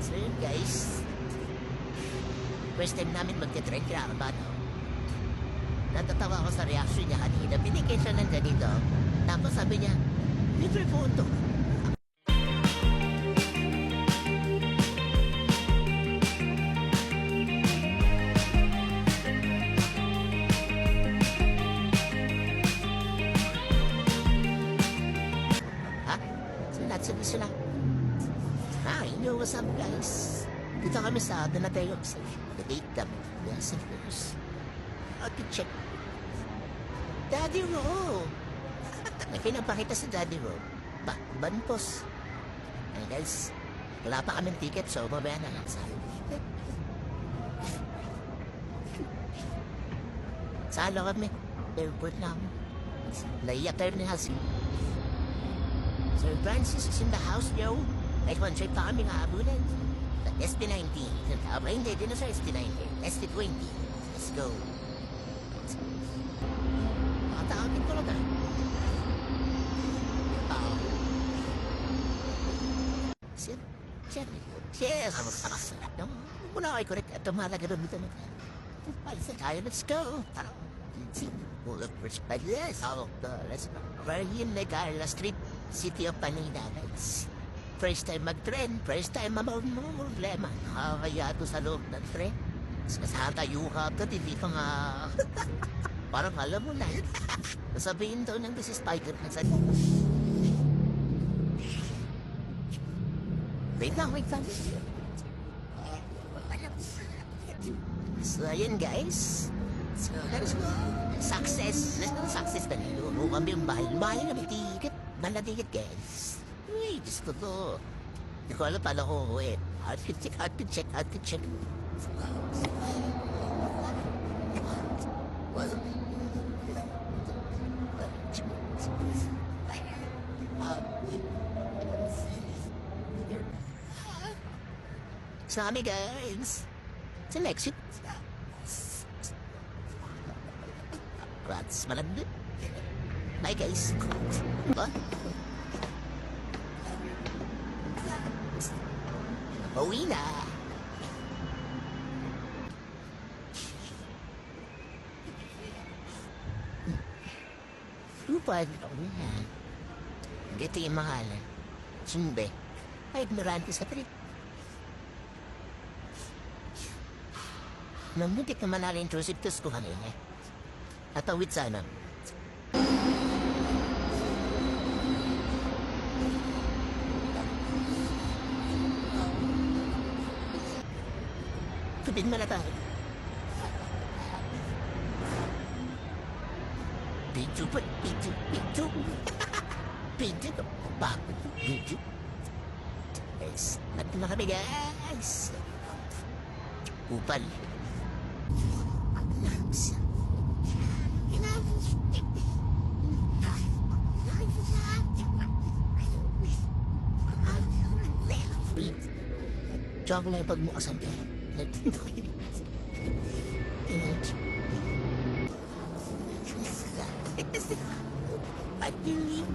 So yun guys, first time namin magte-trend kinakabahan. Natatawa ako sa reaction niya kanina. Binigay siya ng ganito. Tapos sabi niya, libre po ito. Ha? Sabi sila. Hi, yo, what's up guys? Dito kami sa Donatello. The-date kami. Yes, of course. Okay, check. Daddy Ro! May pinapakita sa Daddy Ro. Banpos. Ay guys, wala pa kaming ticket so mamaya na lang sa Salo kami. Airport na kami. Naiya Terminals. Sir Francis is in the house, yo. Kahit one trip pa kami nakabulan. The ST-19. Hindi, din na sa ST-19. ST-20. Let's go. Tawagin ko lang Yes. No, muna ay correct. Ito mahalaga doon dito. Ay, tayo, let's go. Full of respect. Yes. Let's go. We're in Negara Street, City of Manila, guys. First time mag-trend. First time problema. Kaya ito sa loob ng tren. Tayo ka ito, hindi ka nga... Parang alam mo na. Sabihin daw ng Mrs. Spider na sa... Wait lang. So, ayun guys. So, let's go. Success. Let's go. Success na nilo. Kami yung mahal kami ticket. Mahal na ticket guys. Uy, gusto to. Hindi ko alam paano ko uwi. Hard to check. Sa amin guys. Sa Lexit. Rats, malambit. Bye guys. What? Uwi na. Upad. Uwi na. Gito yung mahalan. Sumbe. Ay, ignorante sa trip. Namuntik naman na intrusive test ko kanina. Atawid sana. Tubig mo na tayo. Pidyo. Guys, natin na kami guys. Upal. Diyan ko lang pagmukasan ka. I believe